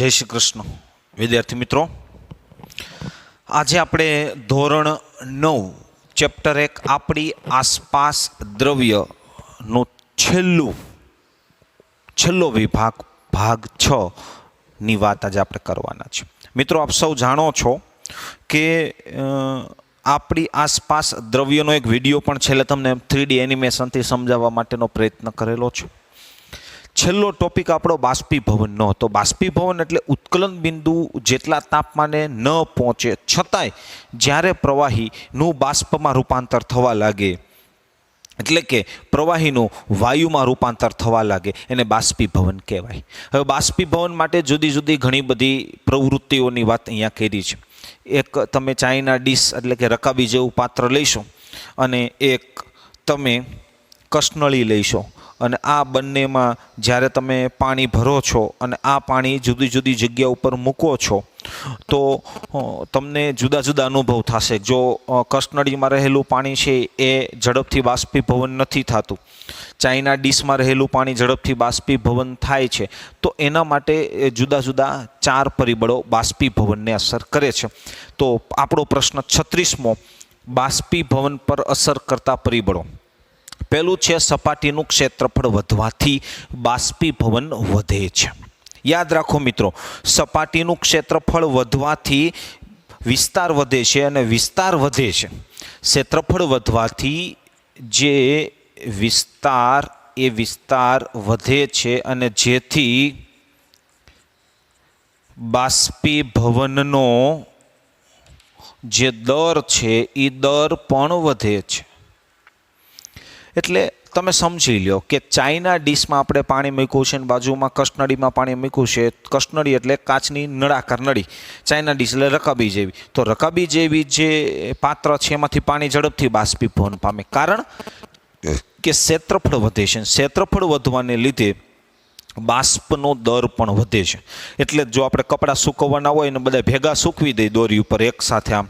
જય શ્રી કૃષ્ણ વિદ્યાર્થી મિત્રો, આજે આપણે ધોરણ 9 ચેપ્ટર 1 આપણી આસપાસ દ્રવ્યનો છેલ્લો વિભાગ ભાગ 6 ની વાત આજે આપણે કરવાના છે. મિત્રો, આપ સૌ જાણો છો કે આપણી આસપાસ દ્રવ્યનો એક વિડીયો પણ છેલ્લે તમને 3D એનિમેશનથી સમજાવવા માટેનો પ્રયત્ન કરેલો છે. છેલ્લો ટોપિક આપણો બાષ્પીભવનનો હતો. બાષ્પીભવન એટલે ઉત્કલન બિંદુ જેટલા તાપમાને ન પહોંચે છતાંય જ્યારે પ્રવાહીનું બાષ્પમાં રૂપાંતર થવા લાગે, એટલે કે પ્રવાહીનું વાયુમાં રૂપાંતર થવા લાગે, એને બાષ્પીભવન કહેવાય. હવે બાષ્પીભવન માટે જુદી જુદી ઘણી બધી પ્રવૃત્તિઓની વાત અહીંયા કરી છે. એક તમે ચાઈના ડીશ એટલે કે રકાબી જેવું પાત્ર લઈશો અને એક તમે કસનળી લઈશો અને આ બંનેમાં જ્યારે તમે પાણી ભરો છો અને આ પાણી જુદી જુદી જગ્યા ઉપર મૂકો છો તો તમને જુદા જુદા અનુભવ થશે. જો કસનળીમાં રહેલું પાણી છે એ ઝડપથી બાષ્પીભવન નથી થતું, ચાઈના ડીશમાં રહેલું પાણી ઝડપથી બાષ્પીભવન થાય છે. તો એના માટે જુદા જુદા 4 પરિબળો બાષ્પીભવનને અસર કરે છે. તો આપણો પ્રશ્ન 36મો, બાષ્પીભવન પર અસર કરતા પરિબળો. પહેલું છે સપાટીનું ક્ષેત્રફળ વધવાથી બાષ્પીભવન વધે છે. યાદ રાખો મિત્રો, સપાટીનું ક્ષેત્રફળ વધવાથી વિસ્તાર વધે છે અને વિસ્તાર વધે છે. ક્ષેત્રફળ વધવાથી જે વિસ્તાર વધે છે અને જેથી બાષ્પીભવનનો જે દર છે એ દર પણ વધે છે. એટલે તમે સમજી લો કે ચાઈના ડીશમાં આપણે પાણી મૂક્યું છે અને બાજુમાં કસનળીમાં પાણી મૂક્યું છે. કસનળી એટલે કાચની નળાકાર નળી, ચાઈના ડીશ એટલે રકાબી જેવી. તો રકાબી જેવી જે પાત્ર છે એમાંથી પાણી ઝડપથી બાષ્પીભવન પામે, કારણ કે ક્ષેત્રફળ વધે છે. ક્ષેત્રફળ વધવાને લીધે બાષ્પનો દર પણ વધે છે. એટલે જો આપણે કપડાં સૂકવવાના હોય ને બધા ભેગા સૂકવી દઈએ દોરી ઉપર એક સાથે આમ,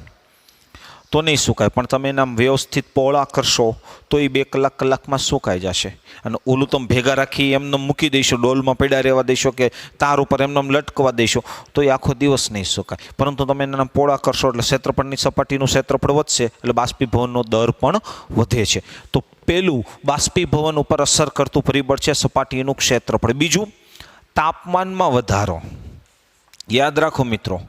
તો નહીં સુકાય. પણ તમે એના વ્યવસ્થિત પહોળા કરશો તો એ 2 કલાકમાં સુકાઈ જશે. અને ઓલું તમે ભેગા રાખી એમને મૂકી દઈશો, ડોલમાં પડ્યા રહેવા દઈશો કે તાર ઉપર એમને લટકવા દઈશો તો એ આખો દિવસ નહીં સુકાય. પરંતુ તમે એના પહોળા કરશો એટલે ક્ષેત્રફળની સપાટીનું ક્ષેત્રફળ વધશે એટલે બાષ્પીભવનનો દર પણ વધે છે. તો પહેલું બાષ્પીભવન ઉપર અસર કરતું પરિબળ છે સપાટીનું ક્ષેત્રફળ. બીજું તાપમાનમાં વધારો. યાદ રાખો મિત્રો,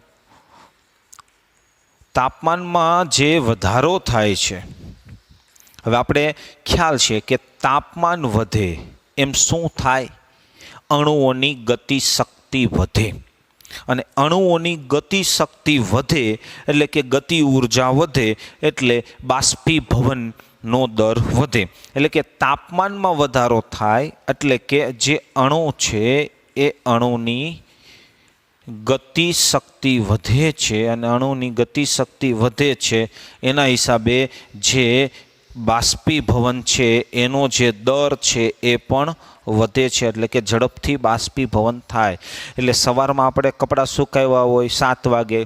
તાપમાનમાં જે વધારો થાય છે, હવે આપણે ખ્યાલ છે કે તાપમાન વધે એમ શું થાય? અણુઓની ગતિશક્તિ વધે. અને અણુઓની ગતિશક્તિ વધે એટલે કે ગતિ ઉર્જા વધે એટલે બાષ્પીભવનનો દર વધે. એટલે કે તાપમાનમાં વધારો થાય એટલે કે જે અણુ છે એ અણુની ગતિશક્તિ વધે છે અને અણુની ગતિશક્તિ વધે છે એના હિસાબે જે બાષ્પીભવન છે એનો જે દર છે એ પણ વધે છે. એટલે કે ઝડપથી બાષ્પીભવન થાય. એટલે સવારમાં આપણે કપડાં સુકાવ્યા હોય 7 વાગે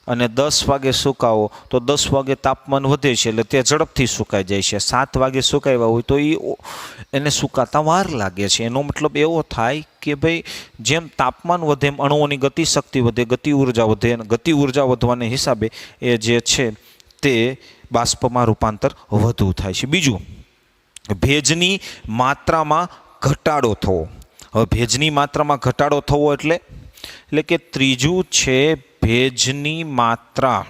અને 10 વાગે સુકાવો તો 10 વાગે તાપમાન વધે છે એટલે તે ઝડપથી સુકાઈ જાય છે. 7 વાગે સુકાવ્યા હોય તો એને સુકાતા વાર લાગે છે. એનો મતલબ એવો થાય કે ભાઈ જેમ તાપમાન વધે એમ અણુઓની ગતિશક્તિ વધે, ગતિ ઉર્જા વધે અને ગતિ ઉર્જા વધવાને હિસાબે એ જે છે તે બાષ્પમાં રૂપાંતર વધુ થાય છે. બીજું, ભેજની માત્રામાં ઘટાડો થવો. હવે ભેજની માત્રામાં ઘટાડો થવો એટલે કે ત્રીજું છે ભેજની માત્રા.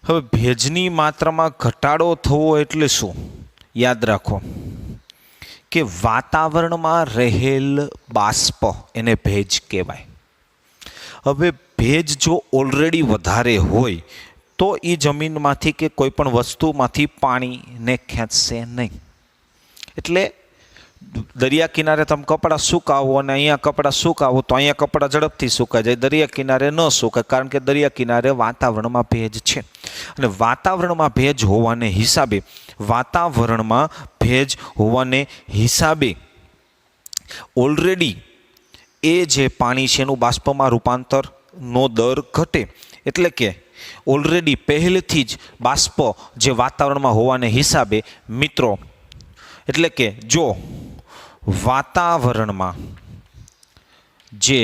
હવે ભેજની માત્રામાં ઘટાડો થવો એટલે શું? યાદ રાખો કે વાતાવરણમાં રહેલ બાષ્પ એને ભેજ કહેવાય. હવે ભેજ જો ઓલરેડી વધારે હોય તો એ જમીનમાંથી કે કોઈ પણ વસ્તુમાંથી પાણીને ખેંચશે નહીં. એટલે દરિયા કિનારે તમે કપડાં સુકાવો અને અહીંયા કપડાં સુકાવો તો અહીંયા કપડાં ઝડપથી સુકાઈ જાય, દરિયા કિનારે ન સુકાય, કારણ કે દરિયા કિનારે વાતાવરણમાં ભેજ છે. અને વાતાવરણમાં ભેજ હોવાને હિસાબે ઓલરેડી એ જે પાણી છે એનું બાષ્પમાં રૂપાંતરનો દર ઘટે. એટલે કે ઓલરેડી પહેલેથી જ બાષ્પ જે વાતાવરણમાં હોવાને હિસાબે મિત્રો એટલે કે જો વાતાવરણમાં જે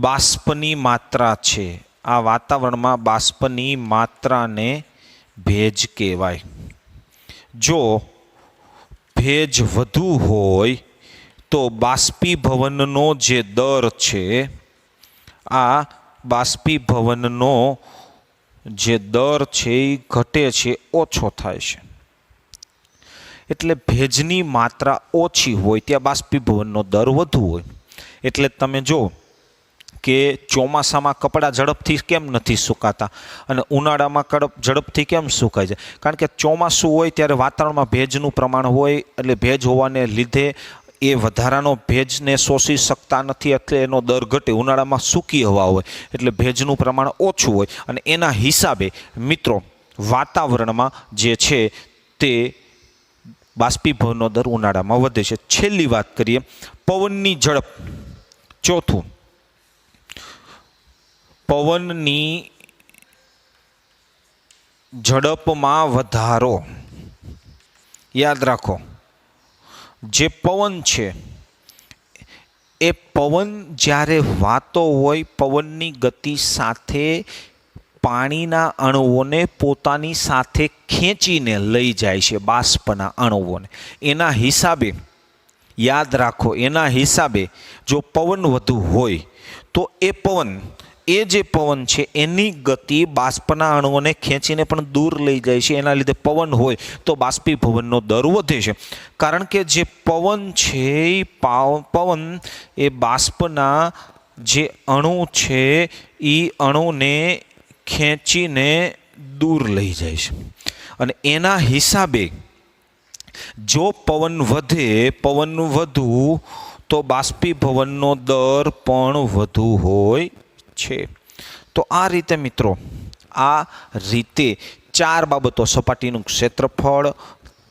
બાષ્પની માત્રા છે, આ વાતાવરણમાં બાષ્પની માત્રાને ભેજ કહેવાય. જો ભેજ વધુ હોય તો બાષ્પીભવનનો જે દર છે, આ બાષ્પીભવનનો જે દર છે એ ઘટે છે, ઓછો થાય છે. એટલે ભેજની માત્રા ઓછી હોય ત્યાં બાષ્પીભવનનો દર વધુ હોય. એટલે તમે જો કે ચોમાસામાં કપડાં ઝડપથી કેમ નથી સુકાતા અને ઉનાળામાં ઝડપથી કેમ સુકાઈ જાય? કારણ કે ચોમાસું હોય ત્યારે વાતાવરણમાં ભેજનું પ્રમાણ હોય, એટલે ભેજ હોવાને લીધે એ વધારાનો ભેજને શોષી શકતા નથી, એટલે એનો દર ઘટે. ઉનાળામાં સૂકી હવા હોય એટલે ભેજનું પ્રમાણ ઓછું હોય અને એના હિસાબે મિત્રો વાતાવરણમાં જે છે તે બાષ્પીભવનનો દર ઉનાળામાં વધે છે. છેલ્લી વાત કરીએ પવનની ઝડપ. ચોથું, પવનની ઝડપમાં વધારો. યાદ રાખો, જે પવન છે એ પવન જ્યારે વાતો હોય, પવનની ગતિ સાથે પાણીના અણુઓને પોતાની સાથે ખેંચીને લઈ જાય છે, બાષ્પના અણુઓને. એના હિસાબે યાદ રાખો, એના હિસાબે જો પવન વધુ હોય તો એ જે પવન છે એની ગતિ બાષ્પના અણુઓને ખેંચીને પણ દૂર લઈ જાય છે. એના લીધે પવન હોય તો બાષ્પીભવનનો દર વધે છે. કારણ કે જે પવન છે પવન એ બાષ્પના જે અણુ છે એ અણુને ખેંચીને દૂર લઈ જાય છે અને એના હિસાબે જો પવન વધુ તો બાષ્પીભવનનો દર પણ વધુ હોય છે. તો આ રીતે મિત્રો, આ રીતે ચાર બાબતો, સપાટીનું ક્ષેત્રફળ,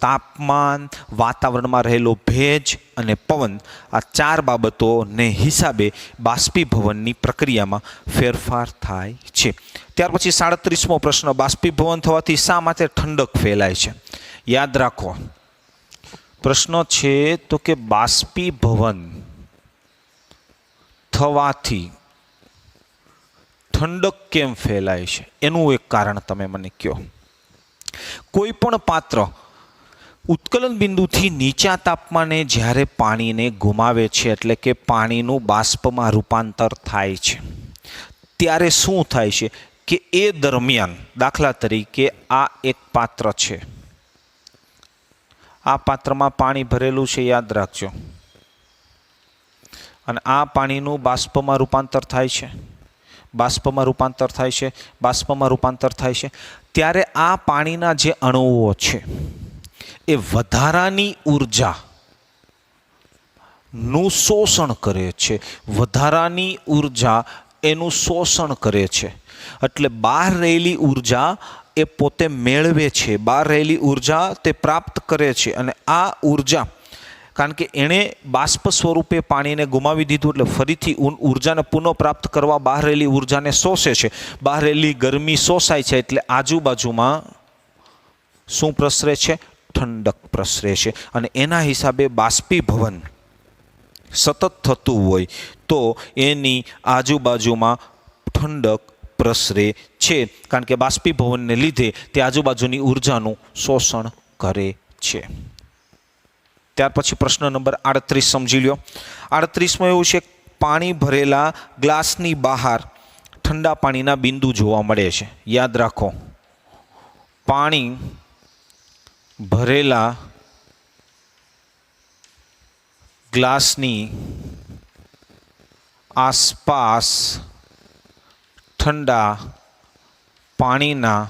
તાપમાન, વાતાવરણમાં રહેલો ભેજ અને પવન, આ ચાર બાબતોને હિસાબે બાષ્પીભવનની પ્રક્રિયામાં ફેરફાર થાય છે. ત્યાર પછી 37મો પ્રશ્ન, બાષ્પીભવન થવાથી શા માટે ઠંડક ફેલાય છે? યાદ રાખો, પ્રશ્ન છે તો કે બાષ્પીભવન થવાથી ઠંડક કેમ ફેલાય છે? એનું એક કારણ તમે મને કહો. કોઈ પણ પાત્ર ઉત્કલન બિંદુથી નીચા તાપમાને જ્યારે પાણીને ગુમાવે છે, એટલે કે પાણીનું બાષ્પમાં રૂપાંતર થાય છે, ત્યારે શું થાય છે કે એ દરમિયાન, દાખલા તરીકે આ એક પાત્ર છે, આ પાત્રમાં પાણી ભરેલું છે, યાદ રાખજો, અને આ પાણીનું બાષ્પમાં રૂપાંતર થાય છે, બાષ્પમાં રૂપાંતર થાય છે, ત્યારે આ પાણીના જે અણુઓ છે એ વધારાની ઉર્જાનું શોષણ કરે છે, એનું શોષણ કરે છે. એટલે બહાર રહેલી ઉર્જા એ પોતે મેળવે છે, બહાર રહેલી ઉર્જા તે પ્રાપ્ત કરે છે, અને આ ઉર્જા, કારણ કે એણે બાષ્પ સ્વરૂપે પાણીને ગુમાવી દીધું એટલે ફરીથી ઉર્જાને પુનઃપ્રાપ્ત કરવા બહાર રહેલી ઉર્જાને શોષે છે. બહાર રહેલી ગરમી શોષાય છે એટલે આજુબાજુમાં શું પ્રસરે છે? ઠંડક પ્રસરે છે. અને એના હિસાબે બાષ્પીભવન સતત થતું હોય તો એની આજુબાજુમાં ઠંડક પ્રસરે છે, કારણ કે બાષ્પીભવનને લીધે તે આજુબાજુની ઉર્જાનું શોષણ કરે છે. ત્યાર પછી પ્રશ્ન નંબર 38 સમજી લો. 38માં એવું છે, પાણી ભરેલા ગ્લાસની બહાર ઠંડા પાણીના બિંદુ જોવા મળે છે. યાદ રાખો, પાણી ભરેલા ગ્લાસની આસપાસ ઠંડા પાણીના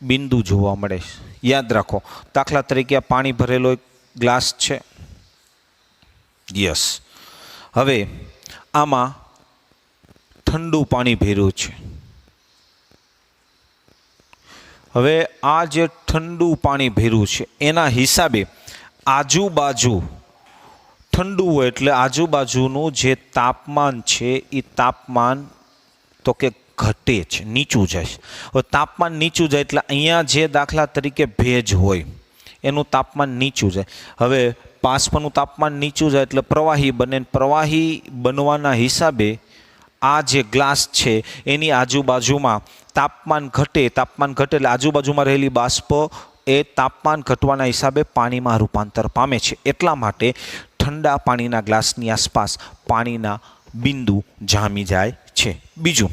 બિંદુ જોવા મળે છે. યાદ રાખો, દાખલા તરીકે આ પાણી ભરેલો એક ગ્લાસ છે. યસ, હવે આમાં ઠંડુ પાણી ભર્યું છે. હવે આ જે ઠંડુ પાણી ભર્યું છે એના હિસાબે આજુબાજુ ઠંડુ હોય એટલે આજુબાજુનું જે તાપમાન છે એ તાપમાન તો કે ઘટે છે, નીચું જાય છે. હવે તાપમાન નીચું જાય એટલે અહીંયા જે દાખલા તરીકે ભેજ હોય એનું તાપમાન નીચું જાય. હવે બાષ્પનું તાપમાન નીચું જાય એટલે પ્રવાહી બને. પ્રવાહી બનવાના હિસાબે આ જે ગ્લાસ છે એની આજુબાજુમાં તાપમાન ઘટે એટલે આજુબાજુમાં રહેલી બાષ્પ એ તાપમાન ઘટવાના હિસાબે પાણીમાં રૂપાંતર પામે છે. એટલા માટે ઠંડા પાણીના ગ્લાસની આસપાસ પાણીના બિંદુ જામી જાય છે. બીજું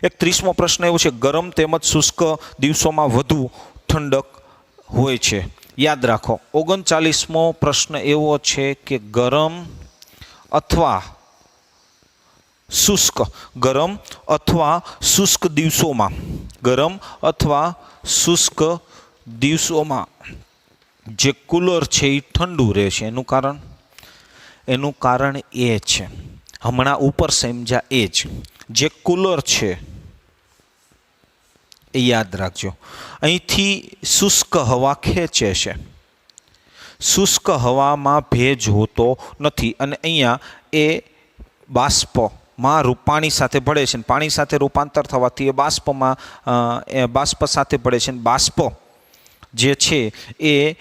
એક 30મો પ્રશ્ન એવો છે, ગરમ તેમજ શુષ્ક દિવસોમાં વધુ ઠંડક હોય છે. યાદ રાખો. 39મો પ્રશ્ન એવો છે કે ગરમ અથવા શુષ્ક દિવસોમાં જે કુલર છે એ ઠંડુ રહે છે. એનું કારણ એ છે, હમણાં ઉપર સમજ્યા એ જ, જે કુલર છે એ યાદ રાખજો. અહીંથી શુષ્ક હવા ખેંચે છે. શુષ્ક હવામાં ભેજ હોતો નથી અને અહીંયા એ બાષ્પમાં પાણી સાથે ભળે છે. પાણી સાથે રૂપાંતર થવાથી એ બાષ્પ સાથે ભળે છે. બાષ્પ જે છે એ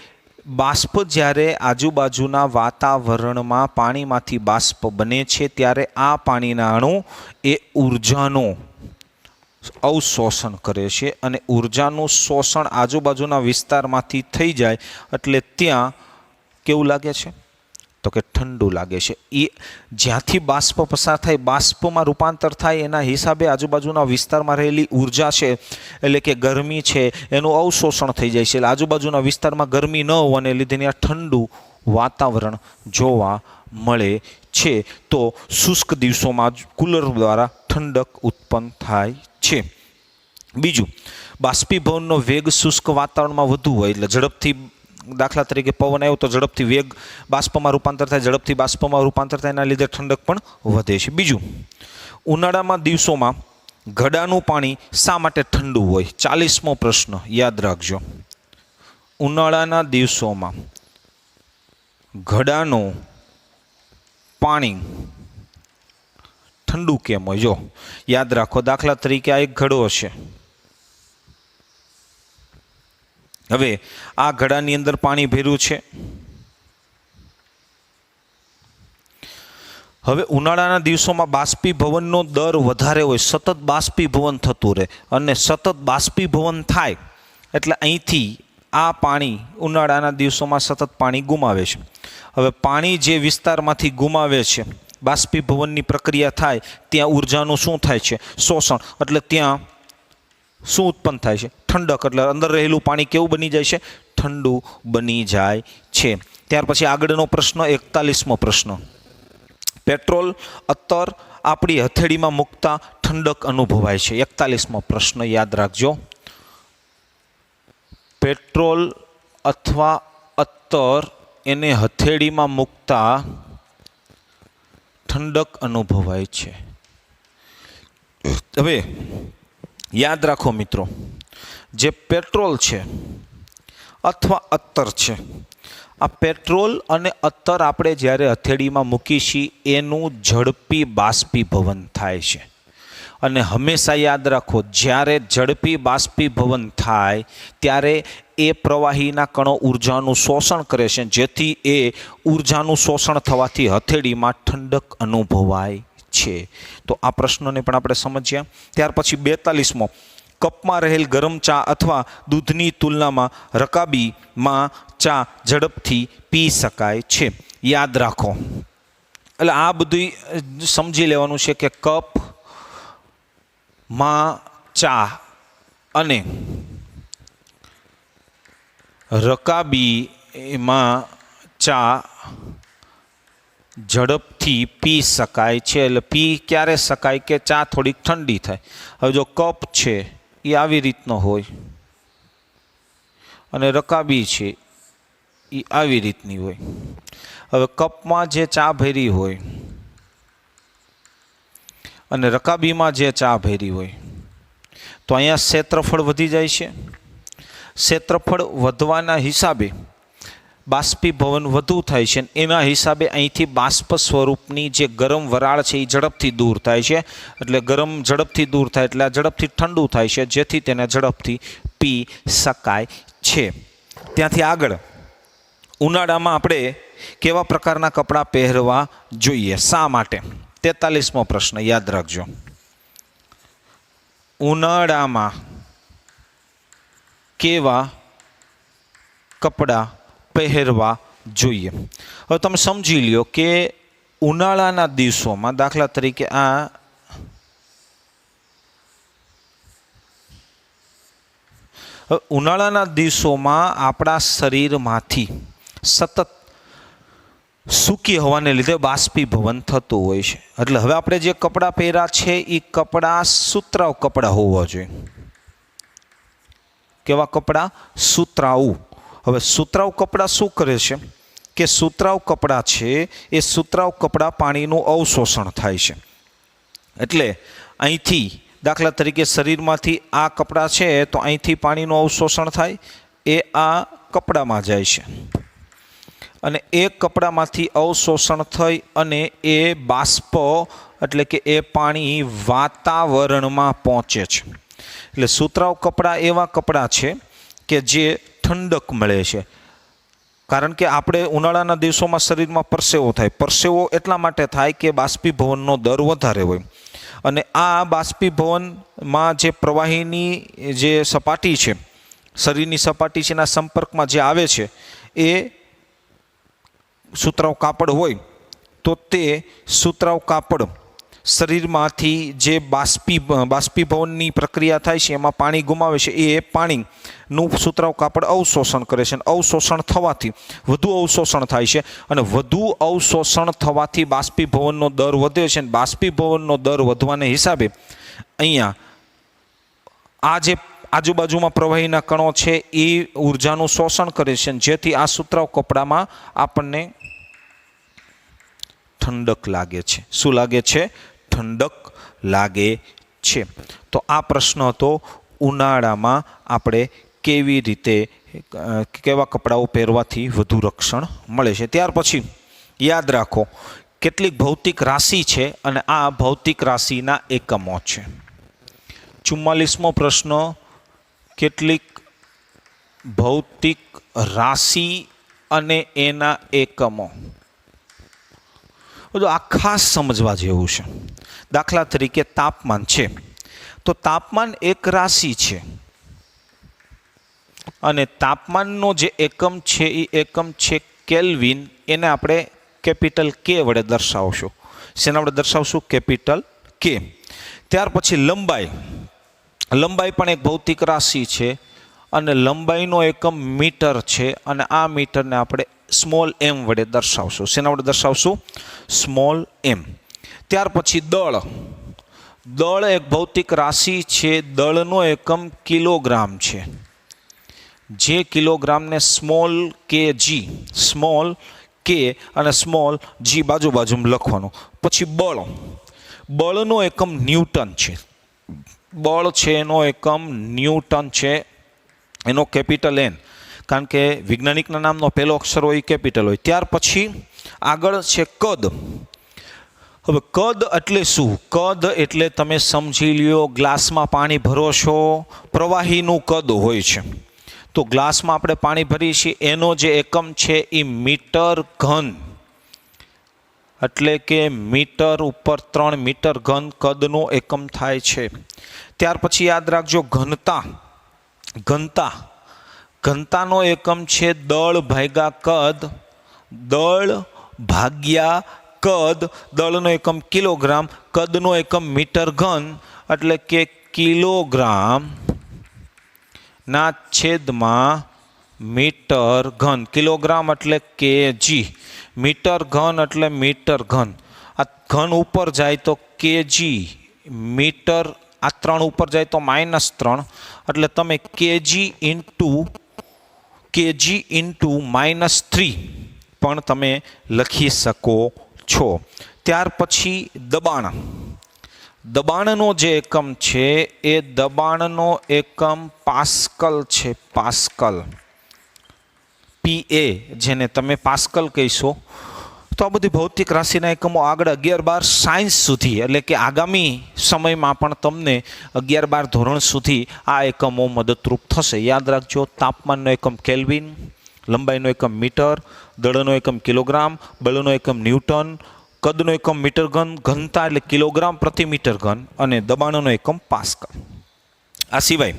બાષ્પ જ્યારે આજુબાજુના વાતાવરણમાં પાણીમાંથી બાષ્પ બને છે ત્યારે આ પાણીના અણુ એ ઉર્જાનો અવશોષણ કરે છે અને ઉર્જાનું શોષણ આજુબાજુના વિસ્તારમાંથી થઈ જાય એટલે ત્યાં કેવું લાગે છે તો કે ઠંડુ લાગે છે. એ જ્યાંથી બાષ્પ પસાર થાય, બાષ્પમાં રૂપાંતર થાય, એના હિસાબે આજુબાજુના વિસ્તારમાં રહેલી ઉર્જા છે એટલે કે ગરમી છે એનું અવશોષણ થઈ જાય છે. એટલે આજુબાજુના વિસ્તારમાં ગરમી ન હોવાને લીધે ત્યાં ઠંડુ વાતાવરણ જોવા મળે છે. તો શુષ્ક દિવસોમાં કુલર દ્વારા ઠંડક ઉત્પન્ન થાય છે. બીજું, બાષ્પીભવનનો વેગ શુષ્ક વાતાવરણમાં વધુ હોય એટલે ઝડપથી, દાખલા તરીકે પવન આવ્યો તો ઝડપથી વેગ બાષ્પમાં રૂપાંતર થાય, ઝડપથી બાષ્પમાં રૂપાંતર થાય, એના લીધે ઠંડક પણ વધે છે. બીજું, ઉનાળામાં દિવસોમાં ઘડાનું પાણી શા માટે ઠંડુ હોય? 40મો પ્રશ્ન યાદ રાખજો. ઉનાળાના દિવસોમાં ઘડાનું પાણી ઠંડુ કેમ હોય? જો યાદ રાખો, દાખલા તરીકે આ એક ઘડો હશે. હવે આ ઘડાની અંદર પાણી ભર્યું છે. હવે ઉનાળાના દિવસોમાં બાષ્પીભવનનો દર વધારે હોય, સતત બાષ્પીભવન થતું રહે અને સતત બાષ્પીભવન થાય એટલે અહીંથી આ પાણી ઉનાળાના દિવસોમાં સતત પાણી ગુમાવે છે. હવે પાણી જે વિસ્તારમાંથી ગુમાવે છે, બાષ્પીભવનની પ્રક્રિયા થાય ત્યાં ઉર્જાનું શું થાય છે? શોષણ. એટલે ત્યાં શું ઉત્પન્ન થાય છે? ઠંડક. એટલે અંદર રહેલું પાણી કેવું બની જાય છે? ઠંડુ બની જાય છે. ત્યાર પછી આગળનો પ્રશ્ન 41મો પ્રશ્ન, પેટ્રોલ અત્તર આપણી હથેળીમાં મૂકતા ઠંડક અનુભવાય છે. 41મો પ્રશ્ન યાદ રાખજો. પેટ્રોલ અથવા અત્તર એને હથેળીમાં મૂકતા ઠંડક અનુભવાય છે. હવે યાદ રાખો મિત્રો, જે પેટ્રોલ છે અથવા અત્તર છે, આ પેટ્રોલ અને અત્તર આપણે જ્યારે હથેળીમાં મૂકી છીએ એનું ઝડપી બાષ્પીભવન થાય છે. અને હંમેશા યાદ રાખો, જ્યારે ઝડપી બાષ્પીભવન થાય ત્યારે એ પ્રવાહીના કણો ઉર્જાનું શોષણ કરે છે, જેથી એ ઉર્જાનું શોષણ થવાથી હથેળીમાં ઠંડક અનુભવાય છે. તો આ પ્રશ્નને પણ આપણે સમજ્યા. ત્યાર પછી 42મો, કપમાં રહેલ ગરમ ચા અથવા દૂધની તુલનામાં રકાબીમાં ચા ઝડપથી પી શકાય છે. યાદ રાખો, એટલે આ બધું સમજી લેવાનું છે કે કપમાં ચા અને રકાબીમાં ચા ઝડપથી પી શકાય છે. એટલે પી ક્યારે શકાય કે ચા થોડીક ઠંડી થાય. હવે જો કપ છે એ આવી રીતનો હોય અને રકાબી છે એ આવી રીતની હોય. હવે કપમાં જે ચા ભરી હોય અને રકાબીમાં જે ચા ભરી હોય તો અહીંયા ક્ષેત્રફળ વધી જાય છે. ક્ષેત્રફળ વધવાના હિસાબે બાષ્પીભવન વધુ થાય છે. એના હિસાબે અહીંથી બાષ્પ સ્વરૂપની જે ગરમ વરાળ છે એ ઝડપથી દૂર થાય છે. એટલે ગરમ ઝડપથી દૂર થાય એટલે આ ઝડપથી ઠંડુ થાય છે, જેથી તેને ઝડપથી પી શકાય છે. ત્યાંથી આગળ ઉનાળામાં આપણે કેવા પ્રકારના કપડાં પહેરવા જોઈએ, શા માટે? 43મો પ્રશ્ન યાદ રાખજો. ઉનાળામાં કેવા કપડાં પહેરવા જોઈએ? હવે તમે સમજી લ્યો કે ઉનાળાના દિવસોમાં, દાખલા તરીકે આ ઉનાળાના દિવસોમાં આપણા શરીરમાંથી સતત સૂકી હવાને લીધે બાષ્પીભવન થતું હોય છે. એટલે હવે આપણે જે કપડાં પહેર્યા છે એ કપડાં સુતરાઉ કપડાં હોવા જોઈએ. કેવા કપડાં? સુતરાઉ. હવે સુતરાઉ કપડાં શું કરે છે કે સુતરાઉ કપડાં છે એ સુતરાઉ કપડાં પાણીનું અવશોષણ થાય છે. એટલે અહીંથી દાખલા તરીકે શરીરમાંથી આ કપડાં છે તો અહીંથી પાણીનું અવશોષણ થાય, એ આ કપડામાં જાય છે અને એ કપડામાંથી અવશોષણ થઈ અને એ બાષ્પ એટલે કે એ પાણી વાતાવરણમાં પહોંચે છે. એટલે સુતરાઉ કપડાં એવા કપડાં છે કે જે ઠંડક મળે છે. કારણ કે આપણે ઉનાળાના દિવસોમાં શરીરમાં પરસેવો થાય. પરસેવો એટલા માટે થાય કે બાષ્પીભવનનો દર વધારે હોય અને આ બાષ્પીભવનમાં જે પ્રવાહીની જે સપાટી છે, શરીરની સપાટી છે, એના સંપર્કમાં જે આવે છે એ સુતરાઉ કાપડ હોય તો તે સુતરાઉ કાપડ શરીરમાંથી જે બાષ્પીભવનની પ્રક્રિયા થાય છે એમાં પાણી ગુમાવે છે, એ પાણીનું સુતરાઉ કાપડ અવશોષણ કરે છે. અવશોષણ થવાથી વધુ અવશોષણ થાય છે અને વધુ અવશોષણ થવાથી બાષ્પીભવનનો દર વધે છે. અને બાષ્પીભવનનો દર વધવાને હિસાબે અહીંયા આ જે આજુબાજુમાં પ્રવાહીના કણો છે એ ઉર્જાનું શોષણ કરે છે, જેથી આ સુતરાઉ કપડામાં આપણને ઠંડક લાગે છે. શું લાગે છે? ઠંડક લાગે છે. તો આ પ્રશ્ન હતો ઉનાળામાં આપણે કેવી રીતે કેવા કપડાઓ પહેરવાથી વધુ રક્ષણ મળે છે. ત્યાર પછી યાદ રાખો કેટલીક ભૌતિક રાશિ છે અને આ ભૌતિક રાશિના એકમો છે. 44મો પ્રશ્ન, કેટલીક ભૌતિક રાશિ અને એના એકમો. બધું આ ખાસ સમજવા જેવું છે. દાખલા તરીકે તાપમાન છે તો તાપમાન એક રાશિ છે અને તાપમાનનો જે એકમ છે એ એકમ છે કેલ્વિન. એને આપણે કેપિટલ કે વડે દર્શાવશું. શેના વડે દર્શાવશું? કેપિટલ કે. ત્યાર પછી લંબાઈ. લંબાઈ પણ એક ભૌતિક રાશિ છે અને લંબાઈનો એકમ મીટર છે અને આ મીટરને આપણે સ્મોલ એમ વડે દર્શાવશું. શેના વડે દર્શાવશું? સ્મોલ એમ. ત્યાર પછી દળ. દળ એક ભૌતિક રાશિ છે. દળનો એકમ કિલોગ્રામ છે. જે કિલોગ્રામને સ્મોલ કે જી, સ્મોલ કે અને સ્મોલ જી બાજુમાં લખવાનું. પછી બળ. બળનો એકમ ન્યૂટન છે. બળ છે એનો એકમ ન્યૂટન છે. એનો કેપિટલ એન, કારણ કે વૈજ્ઞાનિકના નામનો પહેલો અક્ષર હોય કેપિટલ હોય. ત્યાર પછી આગળ છે કદ. હવે કદ એટલે શું? કદ એટલે તમે સમજી લ્યો ગ્લાસમાં પાણી ભરો છો, પ્રવાહીનું કદ હોય છે. તો ગ્લાસમાં આપણે પાણી ભરીએ છીએ એનો જે એકમ છે એ મીટર ઘન, એટલે કે મીટર ઉપર 3 મીટર ઘન કદનો એકમ થાય છે. ત્યાર પછી યાદ રાખજો ઘનતા. ઘનતા. ઘનતાનો એકમ છે દળ ભાગ્યા કદ. દળ ભાગ્યા કદ. દળનો એકમ કિલોગ્રામ, કદનો એકમ મીટર ઘન, એટલે કે કિલોગ્રામ ના છેદમાં મીટર ઘન. કિલોગ્રામ એટલે કેજી, મીટર ઘન એટલે મીટર ઘન. આ ઘન ઉપર જાય તો કેજી, મીટર આ 3 ઉપર જાય તો -3, એટલે તમે કેજી ઇન્ટુ -3 પણ તમે લખી શકો છો. ત્યાર પછી દબાણ. દબાણનો જે એકમ છે એ દબાણનો એકમ પાસ્કલ છે. પાસ્કલ, PA જેને તમે પાસ્કલ કહીશો. તો આ બધી ભૌતિક રાશિના એકમો આગળ 11-12 સાયન્સ સુધી, એટલે કે આગામી સમયમાં પણ તમને 11-12 ધોરણ સુધી આ એકમો મદદરૂપ થશે. યાદ રાખજો, તાપમાનનો એકમ કેલ્વિન, લંબાઈનો એકમ મીટર, દળનો એકમ કિલોગ્રામ, બળનો એકમ ન્યૂટન, કદનો એકમ મીટર ઘન, ઘનતા એટલે કિલોગ્રામ પ્રતિ મીટર ઘન અને દબાણનો એકમ પાસ્કલ. આ સિવાય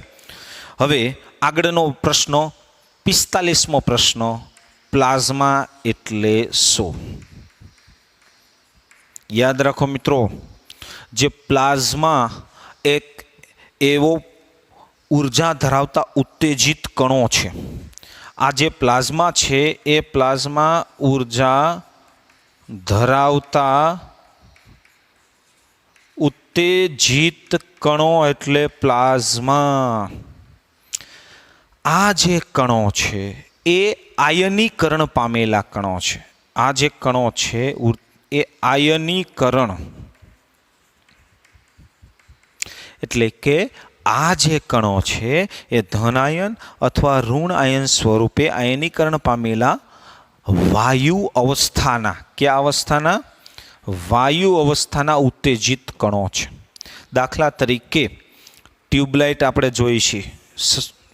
હવે આગળનો પ્રશ્ન 45મો પ્રશ્ન, પ્લાઝમા એટલે શું? યાદ રાખો મિત્રો, જે પ્લાઝમા એક એવો ઉર્જા ધરાવતા ઉત્તેજિત કણો છે. આ જે પ્લાઝમા છે એ પ્લાઝમા ઉર્જા ધરાવતા ઉત્તેજિત કણો એટલે પ્લાઝમા. આ જે કણો છે એ આયનીકરણ પામેલા કણો છે. આ જે કણો છે એ આયનીકરણ એટલે કે આ જે કણો છે એ ધન આયન અથવા ઋણ આયન સ્વરૂપે આયનીકરણ પામેલા વાયુ અવસ્થાના, કયા અવસ્થાના? વાયુ અવસ્થાના ઉત્તેજિત કણો છે. દાખલા તરીકે ટ્યુબલાઇટ આપણે જોઈ છે,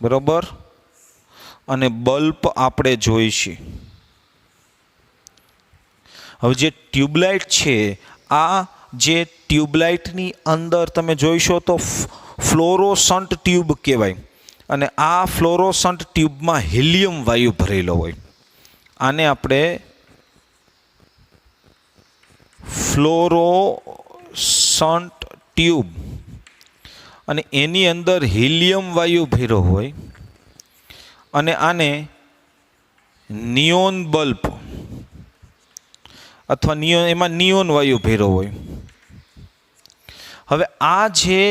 બરોબર, અને બલ્બ આપણે જોઈ છે. હવે જે ટ્યુબલાઇટ છે, આ જે ટ્યુબલાઇટની અંદર તમે જોઈશો તો ફ્લોરોસન્ટ ટ્યુબ કહેવાય, અને આ ફ્લોરોસન્ટ ટ્યુબમાં હિલિયમ વાયુ ભરેલો હોય. આને આપણે ફ્લોરોસન્ટ ટ્યુબ, અને એની અંદર હિલિયમ વાયુ ભર્યો હોય, અને આને નિયોન બલ્બ અથવા એમાં નિયોન વાયુ ભર્યો હોય. હવે આ જે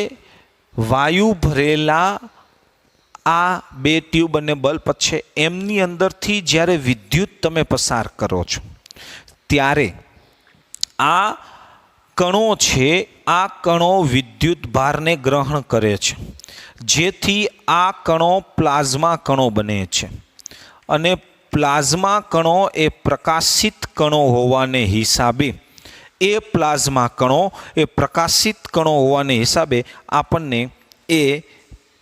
વાયુ ભરેલા આ બે ટ્યુબ અને બલ્બ છે, એમની અંદરથી જ્યારે વિદ્યુત તમે પસાર કરો છો ત્યારે આ કણો છે, આ કણો વિદ્યુત ભારને ગ્રહણ કરે છે, જેથી આ કણો પ્લાઝમા કણો બને છે. અને પ્લાઝમા કણો એ પ્રકાશિત કણો હોવાને હિસાબે પ્રકાશિત કણો હોવાને હિસાબે આપણને એ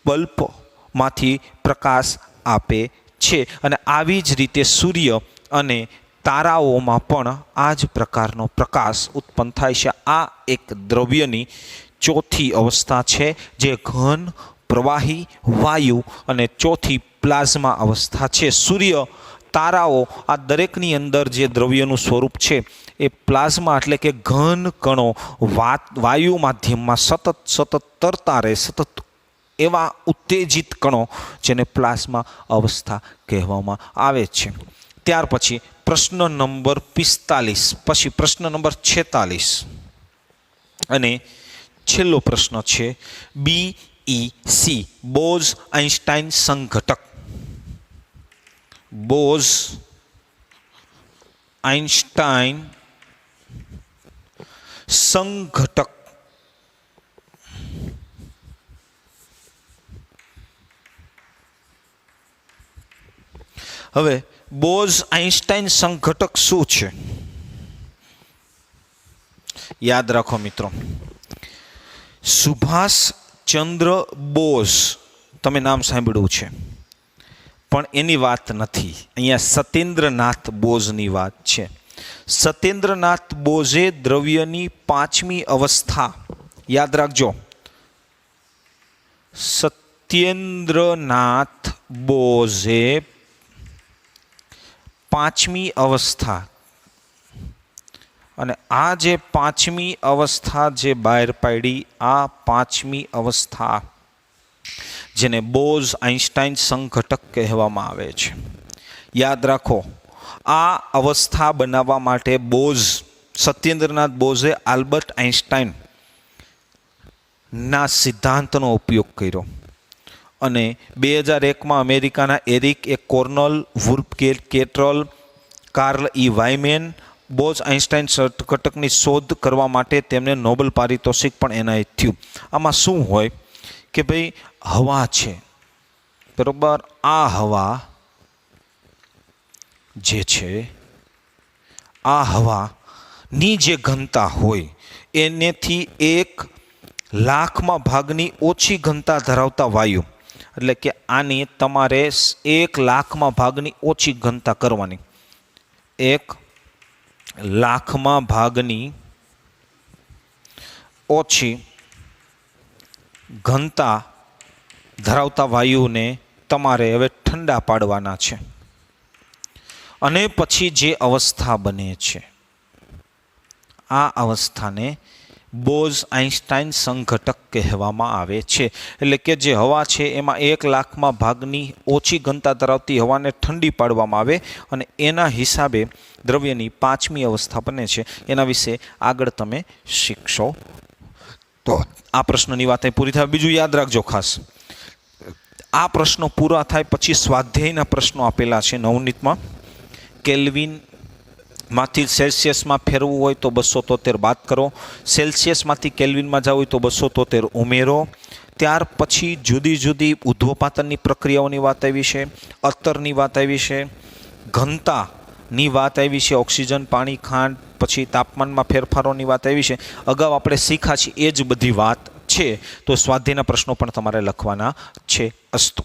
બલ્બમાંથી પ્રકાશ આપે છે. અને આવી જ રીતે સૂર્ય અને તારાઓમાં પણ આ જ પ્રકારનો પ્રકાશ ઉત્પન્ન થાય છે. આ એક દ્રવ્યની ચોથી અવસ્થા છે, જે ઘન, પ્રવાહી, વાયુ અને ચોથી પ્લાઝમા અવસ્થા છે. સૂર્ય, તારાઓ, આ દરેકની અંદર જે દ્રવ્યનું સ્વરૂપ છે એ પ્લાઝમા એટલે કે ઘન કણો વાયુ માધ્યમમાં સતત તરતા રહે, સતત એવા ઉત્તેજિત કણો, જેને પ્લાઝમા અવસ્થા કહેવામાં આવે છે. ત્યાર પછી પ્રશ્ન નંબર 45, પછી પ્રશ્ન નંબર 46 અને છેલ્લો પ્રશ્ન છે BEC, બોઝ-આઇન્સ્ટાઇન સંઘટક. બોઝ-આઇન્સ્ટાઇન સંઘટક. હવે બોઝ-આઇન્સ્ટાઇન સંઘટક શું છે? યાદ રાખો મિત્રો, સુભાષ ચંદ્ર બોઝ, તમે નામ સાંભળ્યું છે, પણ એની વાત નથી. અહીંયા સત્યેન્દ્રનાથ બોઝની વાત છે. સત્યેન્દ્રનાથ બોઝે દ્રવ્યની પાંચમી અવસ્થા, યાદ રાખજો, સત્યેન્દ્રનાથ બોઝે પાંચમી અવસ્થા, અને આ જે પાંચમી અવસ્થા જે બહાર પાડી, આ પાંચમી અવસ્થા જેને બોઝ-આઇન્સ્ટાઇન સંઘટક કહેવામાં આવે છે. યાદ રાખો, આ અવસ્થા બનાવવા માટે સત્યેન્દ્રનાથ બોઝે આલ્બર્ટ આઇન્સ્ટાઇન ના સિદ્ધાંતનો ઉપયોગ કર્યો. અને 2001માં અમેરિકાના એરિક એ કોર્નલ, વુલ્ફ કેટ્રલ, કાર્લ ઈ વાયમેન બોઝ-આઇન્સ્ટાઇન સંઘટકની શોધ કરવા માટે તેમને નોબેલ પારિતોષિક પણ એનાયત થયું. આમાં શું હોય કે ભાઈ, હવા છે, બરોબર, આ હવા જે છે, આ હવાની જે ઘનતા હોય એનેથી 1,00,000માં ભાગની ઓછી ઘનતા ધરાવતા વાયુ, એટલે કે આની તમારે 1,00,000માં ભાગની ઓછી ઘનતા કરવાની. 1,00,000માં ભાગની ઓછી ઘનતા ધરાવતા વાયુને તમારે હવે ઠંડા પાડવાના છે. અને પછી જે અવસ્થા બને છે આ અવસ્થાને બોઝ-આઇન્સ્ટાઇન સંઘટક કહેવામાં આવે છે. એટલે કે જે હવા છે એમાં 1,00,000માં ભાગની ઓછી ઘનતા ધરાવતી હવાને ઠંડી પાડવામાં આવે અને એના હિસાબે દ્રવ્યની 5મી અવસ્થા બને છે. એના વિશે આગળ તમે શીખશો. તો આ પ્રશ્નની વાત પૂરી થાય. બીજું યાદ રાખજો ખાસ, આ પ્રશ્નો પૂરા થાય પછી સ્વાધ્યાયના પ્રશ્નો આપેલા છે 9નીમાં. કેલ્વિનમાંથી સેલ્સિયસમાં ફેરવું હોય તો 273 બાદ કરો, સેલ્સિયસમાંથી કેલ્વિનમાં જવું હોય તો 273 ઉમેરો. ત્યાર પછી જુદી જુદી ઉદ્ધોપાતનની પ્રક્રિયાઓની વાત આવી છે, અત્તરની વાત આવી છે, ઘનતાની વાત આવી છે, ઓક્સિજન, પાણી, ખાંડ, પછી તાપમાનમાં ફેરફારોની વાત આવી છે. અગાઉ આપણે શીખ્યા છીએ એ જ બધી વાત છે. તો સ્વાધ્યાયના પ્રશ્નો પણ તમારે લખવાના છે. અસ્તુ.